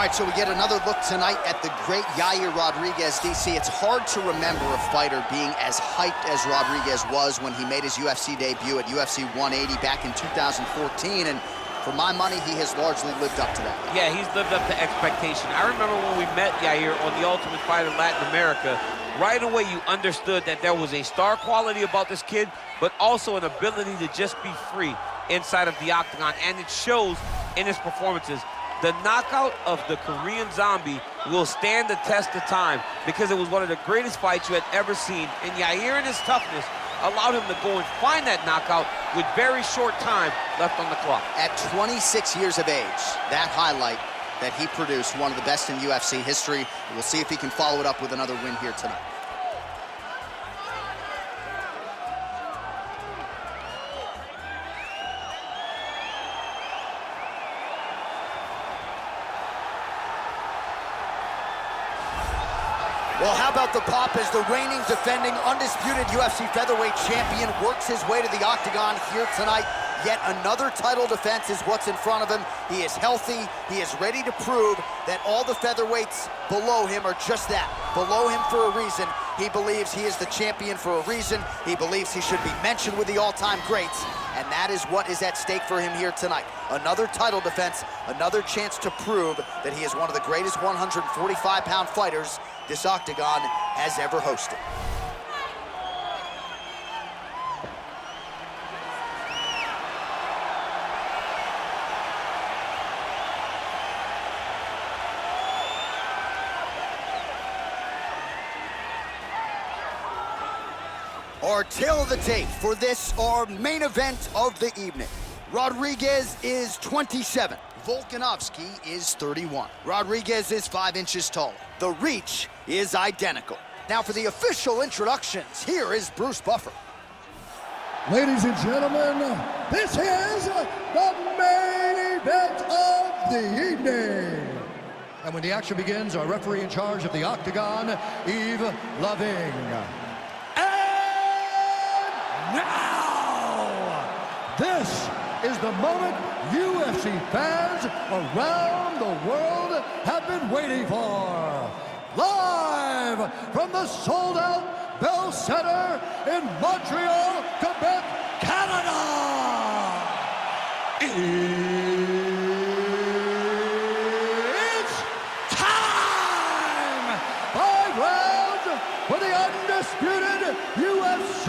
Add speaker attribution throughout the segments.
Speaker 1: right, so we get another look tonight at the great Yair Rodríguez. DC, it's hard to remember a fighter being as hyped as Rodríguez was when he made his UFC debut at UFC 180 back in 2014, and for my money, he has largely lived up to that.
Speaker 2: Yeah, he's lived up to expectation. I remember when we met Yair on The Ultimate Fighter Latin America, right away you understood that there was a star quality about this kid, but also an ability to just be free inside of the octagon, and it shows in his performances. The knockout of the Korean Zombie will stand the test of time because it was one of the greatest fights you had ever seen. And Yair and his toughness allowed him to go and find that knockout with very short time left on the clock.
Speaker 1: At 26 years of age, that highlight that he produced, one of the best in UFC history. We'll see if he can follow it up with another win here tonight. Well, how about the pop as the reigning, defending, undisputed UFC featherweight champion works his way to the octagon here tonight. Yet another title defense is what's in front of him. He is healthy. He is ready to prove that all the featherweights below him are just that, below him for a reason. He believes he is the champion for a reason. He believes he should be mentioned with the all-time greats. And that is what is at stake for him here tonight. Another title defense, another chance to prove that he is one of the greatest 145-pound fighters this octagon has ever hosted. Our tail of the tape for this, our main event of the evening. Rodríguez is 27. Volkanovski is 31. Rodríguez is 5 inches taller. The reach is identical. Now for the official introductions, here is Bruce Buffer.
Speaker 3: Ladies and gentlemen, this is the main event of the evening. And when the action begins, our referee in charge of the octagon, Yves Loving. Now, this is the moment UFC fans around the world have been waiting for. Live from the sold-out Bell Center in Montreal, Quebec, Canada. It's time! 5 rounds for the undisputed UFC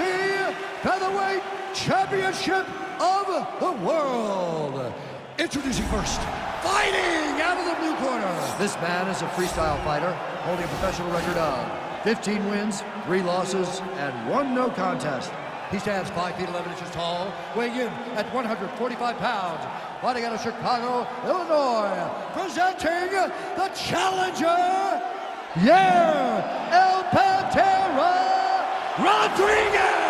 Speaker 3: Featherweight Championship of the world. Introducing first, fighting out of the blue corner. This man is a freestyle fighter holding a professional record of 15 wins, 3 losses, and 1 no contest. He stands 5 feet 11 inches tall, weighing in at 145 pounds, fighting out of Chicago, Illinois. Presenting the challenger, Yair El Pantera Rodríguez.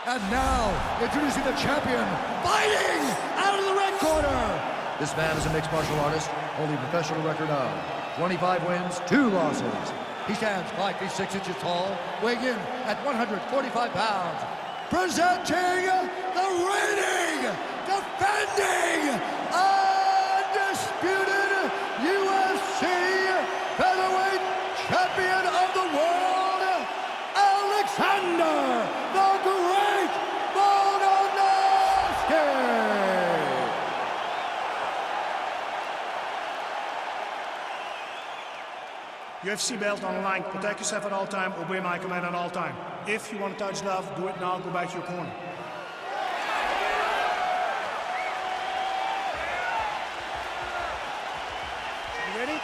Speaker 3: And now, introducing the champion, fighting out of the red corner. This man is a mixed martial artist, holding a professional record of 25 wins, 2 losses. He stands 5 feet 6 inches tall, weighing in at 145 pounds. Presenting the reigning, defending, undisputed UFC featherweight champion of the world, Alexander the Great Volkanovski.
Speaker 4: UFC belt on the line. Protect yourself at all time. Obey my command at all time. If you want to touch love, do it now. Go back to your corner. You ready?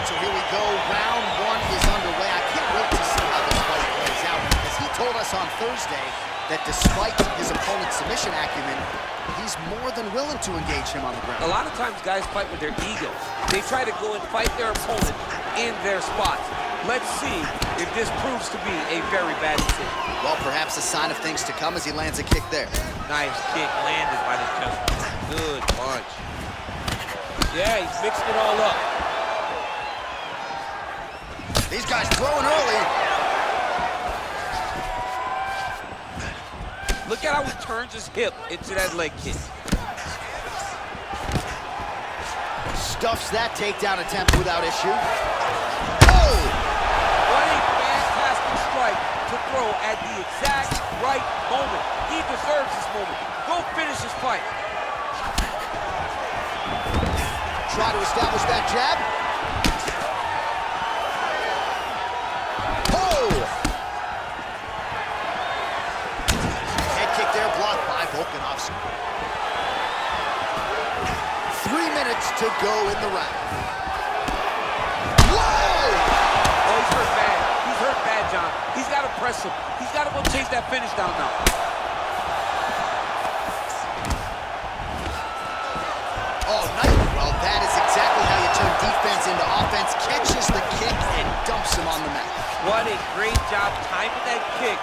Speaker 1: So here we go, round 1 is underway. I can't wait to see how this fight plays out because he told us on Thursday that despite his opponent's submission acumen, he's more than willing to engage him on the ground.
Speaker 2: A lot of times guys fight with their egos. They try to go and fight their opponent in their spots. Let's see if this proves to be a very bad decision.
Speaker 1: Well, perhaps a sign of things to come as he lands a kick there.
Speaker 2: Nice kick landed by the gentleman. Good punch. Yeah, he's mixing it all up.
Speaker 1: These guys throwing early.
Speaker 2: Look at how he turns his hip into that leg kick.
Speaker 1: Stuffs that takedown attempt without issue. Oh!
Speaker 2: What a fantastic strike to throw at the exact right moment. He deserves this moment. Go finish his fight.
Speaker 1: Try to establish that jab. Oh! Head kick there, blocked by Volkanovski. 3 minutes to go in the round. Whoa!
Speaker 2: Oh, he's hurt bad. He's hurt bad, John. He's got to press him. He's got to go chase that finish down now.
Speaker 1: Oh, nice. Well, that is exactly how you turn defense into offense. Catches the kick and dumps him on the mat.
Speaker 2: What a great job timing that kick,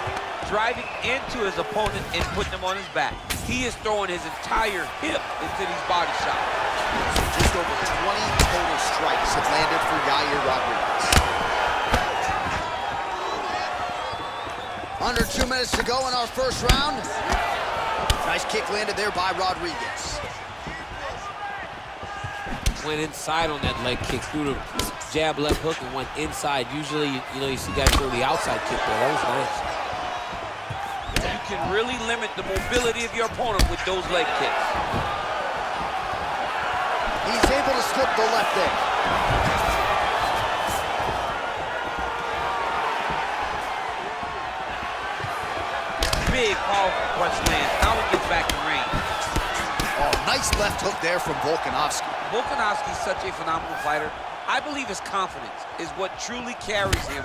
Speaker 2: driving into his opponent and putting him on his back. He is throwing his entire hip into these body shots.
Speaker 1: Just over 20 total strikes have landed for Yair Rodríguez. Under 2 minutes to go in our first round. Nice kick landed there by Rodríguez.
Speaker 5: Went inside on that leg kick, through the jab, left hook, and went inside. Usually, you see guys throw the outside kick there. That was nice.
Speaker 2: You can really limit the mobility of your opponent with those leg kicks.
Speaker 1: He's able to slip the left there.
Speaker 2: Big, powerful punch lands. Now he gets back in range.
Speaker 1: Oh, nice left hook there from Volkanovski.
Speaker 2: Volkanovski is such a phenomenal fighter. I believe his confidence is what truly carries him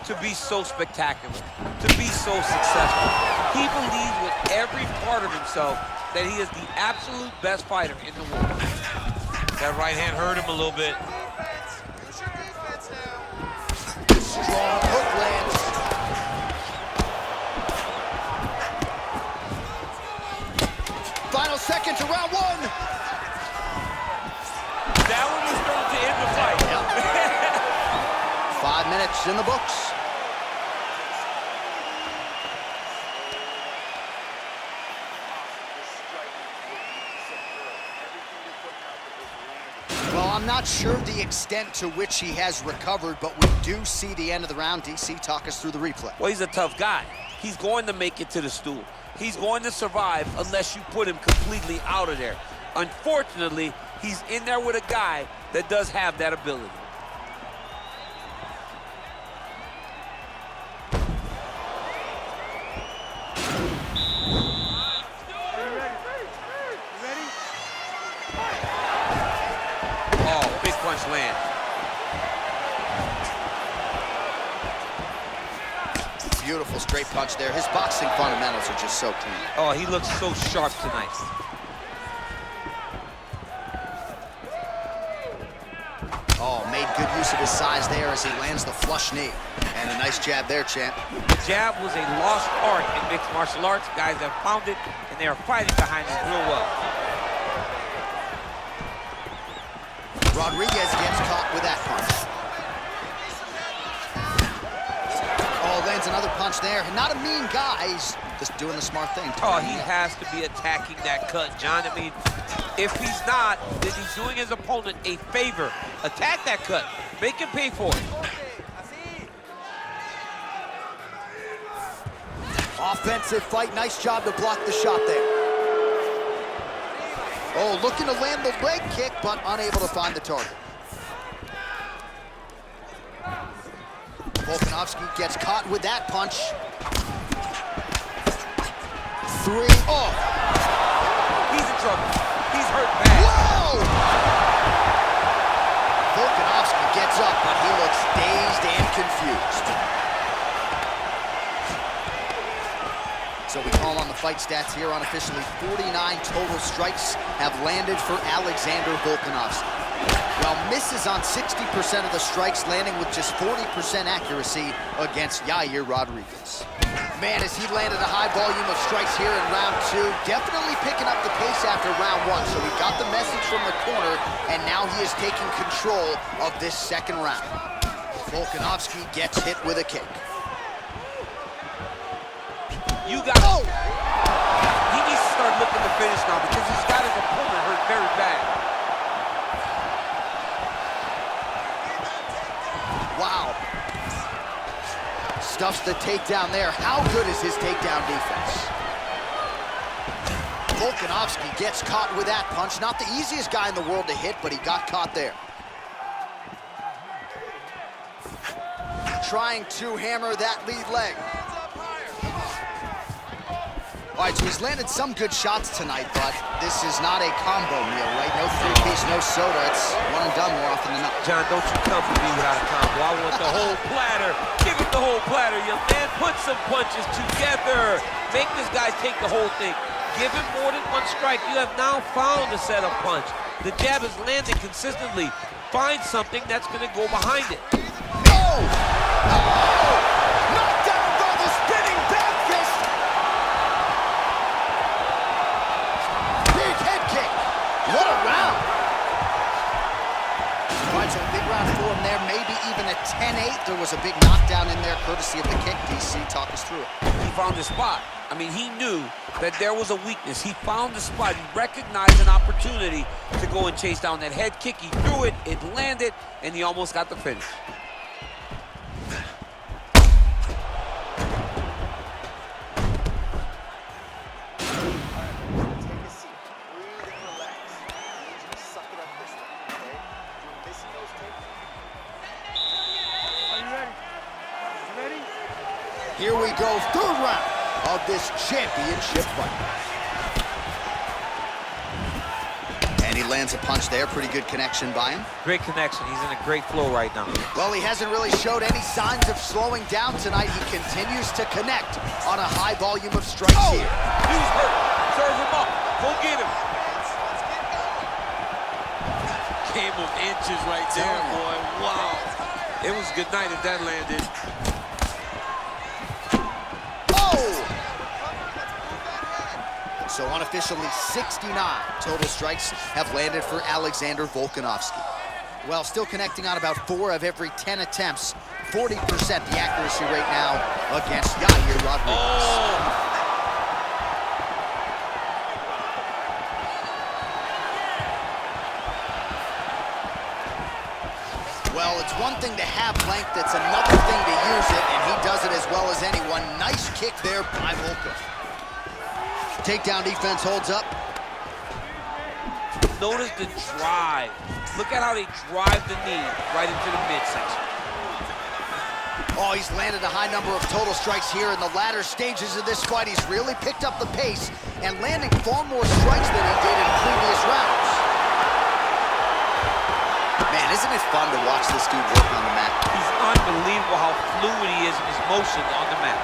Speaker 2: to be so spectacular, to be so successful. He believes with every part of himself that he is the absolute best fighter in the world. That right hand hurt him a little bit.
Speaker 1: Strong hook lands. Final second to round one.
Speaker 2: That one was thrown to end the fight.
Speaker 1: Yep. 5 minutes in the books. Well, I'm not sure the extent to which he has recovered, but we do see the end of the round. DC, talk us through the replay.
Speaker 2: Well, he's a tough guy. He's going to make it to the stool. He's going to survive unless you put him completely out of there. Unfortunately, he's in there with a guy that does have that ability. Oh, big punch land.
Speaker 1: Beautiful straight punch there. His boxing fundamentals are just so clean.
Speaker 2: Oh, he looks so sharp tonight.
Speaker 1: Oh, made good use of his size there as he lands the flush knee. And a nice jab there, champ.
Speaker 2: The jab was a lost art in mixed martial arts. Guys have found it, and they are fighting behind it real well.
Speaker 1: Rodríguez gets caught with that punch. Oh, lands another punch there. Not a mean guy. He's just doing the smart thing.
Speaker 2: Oh, he has to be attacking that cut, John. I mean, if he's not, then he's doing his opponent a favor. Attack that cut. Make him pay for it.
Speaker 1: Offensive fight. Nice job to block the shot there. Oh, looking to land the leg kick, but unable to find the target. Volkanovski gets caught with that punch. 3. Oh!
Speaker 2: He's in trouble. He's hurt bad.
Speaker 1: Whoa! Volkanovski gets up, but he looks dazed and confused. So we call on the fight stats here unofficially. 49 total strikes have landed for Alexander Volkanovski. Well, misses on 60% of the strikes, landing with just 40% accuracy against Yair Rodríguez. Man, as he landed a high volume of strikes here in round 2, definitely picking up the pace after round 1. So he got the message from the corner, and now he is taking control of this second round. Volkanovski gets hit with a kick.
Speaker 2: You got it. He needs to start looking to finish now because he's got his opponent hurt very bad.
Speaker 1: Wow. Stuffs the takedown there. How good is his takedown defense? Volkanovski gets caught with that punch. Not the easiest guy in the world to hit, but he got caught there. Trying to hammer that lead leg. All right, so he's landed some good shots tonight, but this is not a combo meal, right? No three-piece, no soda. It's one and done more often than not.
Speaker 2: John, don't you come for me without a combo. I want the whole platter. Give him the whole platter, young man. Put some punches together. Make this guy take the whole thing. Give him more than one strike. You have now found a setup punch. The jab is landing consistently. Find something that's going to go behind it.
Speaker 1: Oh! Knocked down by the spinning back fist. Big head kick. What a round. All right, so a big round for him there. Maybe even a 10-8. There was a big knockdown in there courtesy of the kick. DC, talk us through it.
Speaker 2: He found his spot. I mean, he knew that there was a weakness. He found the spot. He recognized an opportunity to go and chase down that head kick. He threw it, it landed, and he almost got the finish.
Speaker 1: Here we go, third round of this championship fight. And he lands a punch there. Pretty good connection by him.
Speaker 2: Great connection. He's in a great flow right now.
Speaker 1: Well, he hasn't really showed any signs of slowing down tonight. He continues to connect on a high volume of strikes here.
Speaker 2: He's hurt. Serve him up. Go get him. Game of inches right there, boy. Wow. It was good night if that landed.
Speaker 1: So unofficially 69 total strikes have landed for Alexander Volkanovski. Well, still connecting on about 4 of every 10 attempts. 40% the accuracy rate now against Yair Rodríguez.
Speaker 2: Oh.
Speaker 1: Well, it's one thing to have length, it's another thing to use it, and he does it as well as anyone. Nice kick there by Volka. Takedown defense holds up.
Speaker 2: Notice the drive. Look at how they drive the knee right into the midsection.
Speaker 1: Oh, he's landed a high number of total strikes here in the latter stages of this fight. He's really picked up the pace and landing far more strikes than he did in previous rounds. Man, isn't it fun to watch this dude work on the mat?
Speaker 2: He's unbelievable how fluid he is in his motion on the mat.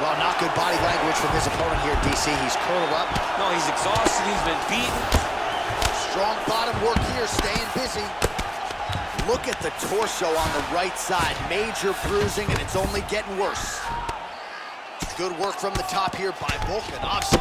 Speaker 1: Well, not good body language from his opponent here, DC. He's curled up.
Speaker 2: No, he's exhausted. He's been beaten.
Speaker 1: Strong bottom work here, staying busy. Look at the torso on the right side. Major bruising, and it's only getting worse. Good work from the top here by Volkanovski.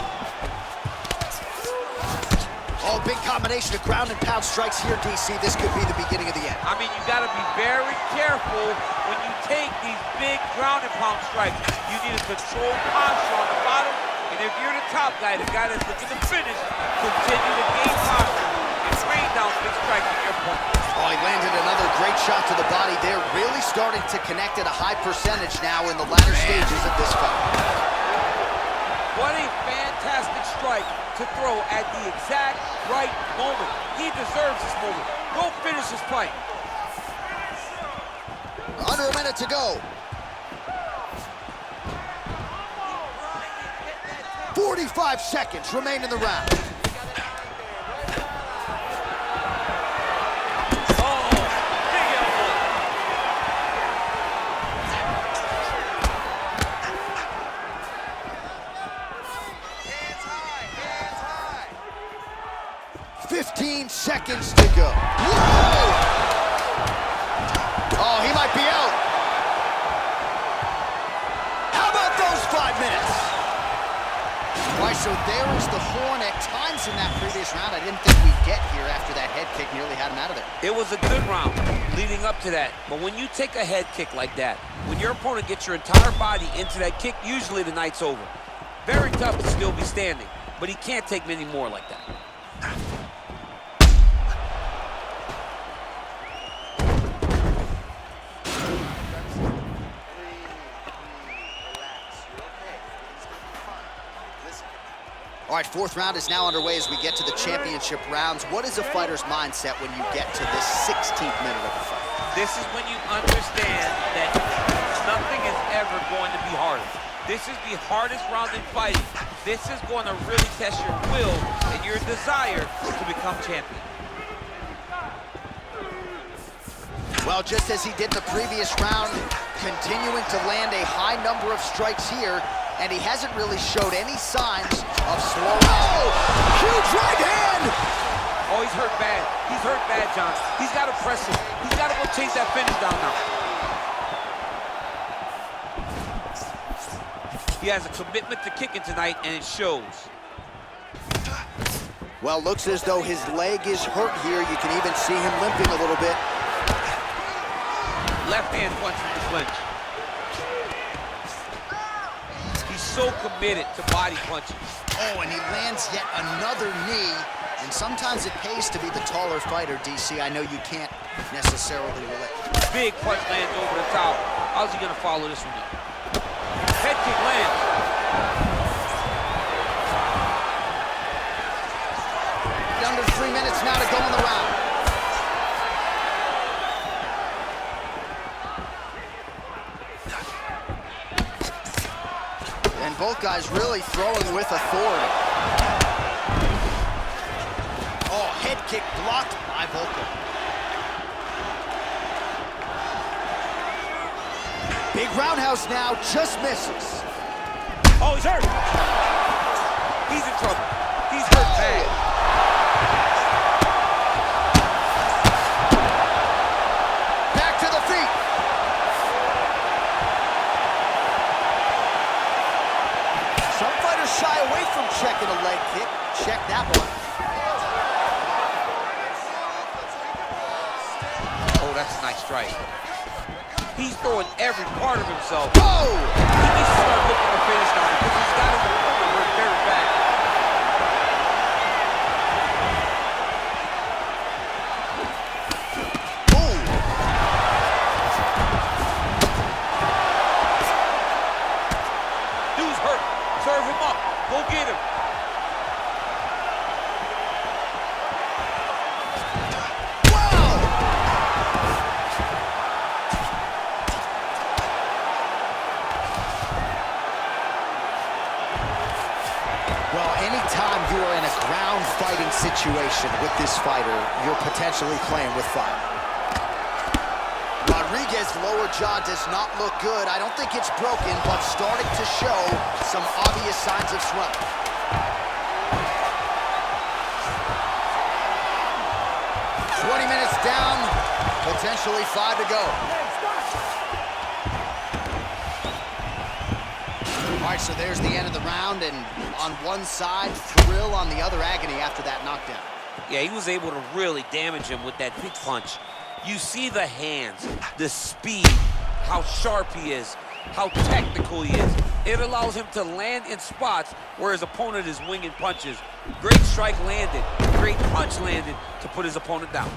Speaker 1: Oh, big combination of ground and pound strikes here, DC. This could be the beginning of the end.
Speaker 2: I mean, you got to be very careful when you take these big ground and pound strikes. You need a controlled posture on the bottom. And if you're the top guy, the guy that's looking to finish, continue to gain posture and rain down big strikes on your opponent.
Speaker 1: Oh, he landed another great shot to the body there. Really starting to connect at a high percentage now in the latter stages of this fight.
Speaker 2: What a fantastic strike to throw at the exact right moment. He deserves this moment. Go finish this fight.
Speaker 1: Under a minute to go. 45 seconds remain in the round.
Speaker 2: Oh, big elbow.
Speaker 1: 15 seconds to go. Whoa! Oh, he might be out. How about those 5 minutes? All right, so there is the horn. At times in that previous round, I didn't think we'd get here after that head kick nearly had him out of there.
Speaker 2: It was a good round leading up to that. But when you take a head kick like that, when your opponent gets your entire body into that kick, usually the night's over. Very tough to still be standing, but he can't take many more like that.
Speaker 1: All right, fourth round is now underway as we get to the championship rounds. What is a fighter's mindset when you get to this 16th minute of the fight?
Speaker 2: This is when you understand that nothing is ever going to be harder. This is the hardest round in fighting. This is going to really test your will and your desire to become champion.
Speaker 1: Well, just as he did the previous round, continuing to land a high number of strikes here, and he hasn't really showed any signs of slowing. Oh! Huge right hand!
Speaker 2: Oh, he's hurt bad. He's hurt bad, John. He's got to press him. He's got to go chase that finish down now. He has a commitment to kicking tonight, and it shows.
Speaker 1: Well, looks as though his leg is hurt here. You can even see him limping a little bit.
Speaker 2: Left hand punch from the clinch. He's so committed to body punches.
Speaker 1: Oh, and he lands yet another knee. And sometimes it pays to be the taller fighter, DC. I know you can't necessarily relate.
Speaker 2: Big punch lands over the top. How's he gonna follow this one up? Head kick lands.
Speaker 1: Under 3 minutes now to go in the round. And both guys really throwing with authority. Oh, head kick blocked by Volka. Big roundhouse now, just misses.
Speaker 2: Oh, he's hurt. He's in trouble. He's hurt bad.
Speaker 1: Back to the feet. Some fighters shy away from checking a leg kick. Check that one.
Speaker 2: Oh, that's a nice strike. He's throwing every part of himself.
Speaker 1: Oh!
Speaker 2: He needs to start looking to finish now because he's got his opponent hurt very bad.
Speaker 1: Ooh.
Speaker 2: Dude's hurt. Serve him up. Go get him.
Speaker 1: Well, anytime you are in a ground fighting situation with this fighter, you're potentially playing with fire. Rodríguez's lower jaw does not look good. I don't think it's broken, but starting to show some obvious signs of swelling. Minutes down, potentially 5 to go. All right, so there's the end of the round, and on one side, thrill, on the other, agony after that knockdown.
Speaker 2: Yeah, he was able to really damage him with that big punch. You see the hands, the speed, how sharp he is, how technical he is. It allows him to land in spots where his opponent is winging punches. Great strike landed, great punch landed to put his opponent down.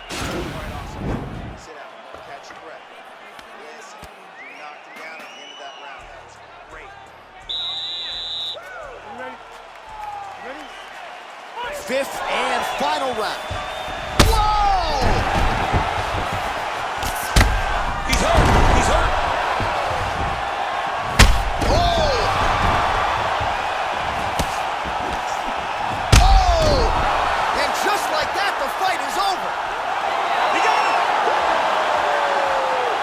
Speaker 6: Sit down, catch your breath. Listen, you knocked him down at the end of that round. That was great.
Speaker 4: You ready?
Speaker 1: Fifth and final round. Whoa!
Speaker 2: He's hurt. He's hurt.
Speaker 1: Oh! Oh! And just like that, the fight is over.
Speaker 2: He got it.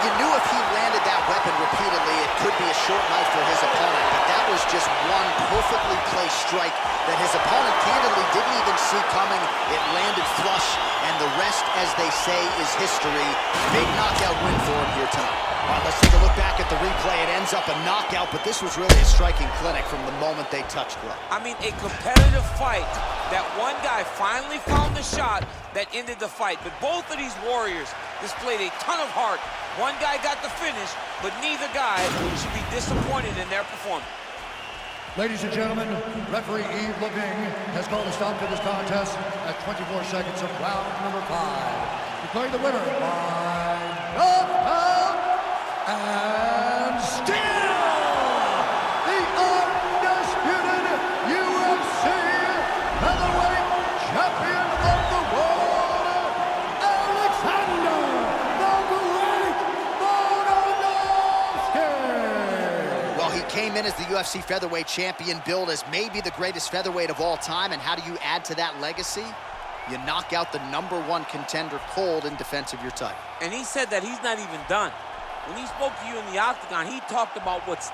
Speaker 1: You knew if he landed that weapon repeatedly, it could be a short night for his opponent, but that was just one perfectly placed strike that his opponent candidly didn't even see coming. coming. It landed flush, and the rest, as they say, is history. Big knockout win for him here tonight. All right, let's take a look back at the replay. It ends up a knockout, but this was really a striking clinic from the moment they touched glove.
Speaker 2: I mean, a competitive fight that one guy finally found the shot that ended the fight. But both of these warriors displayed a ton of heart. One guy got the finish, but neither guy should be disappointed in their performance.
Speaker 3: Ladies and gentlemen, referee Yves Leving has called a stop to this contest at 24 seconds of round number 5. Declaring the winner by knockout and still the undisputed UFC featherweight champion of the world, Alexander the Great Volkanovski.
Speaker 1: Well, he came in as the UFC featherweight champion, billed as maybe the greatest featherweight of all time. And how do you add to that legacy? You knock out the #1 contender cold in defense of your title.
Speaker 2: And he said that he's not even done. When he spoke to you in the octagon, he talked about what's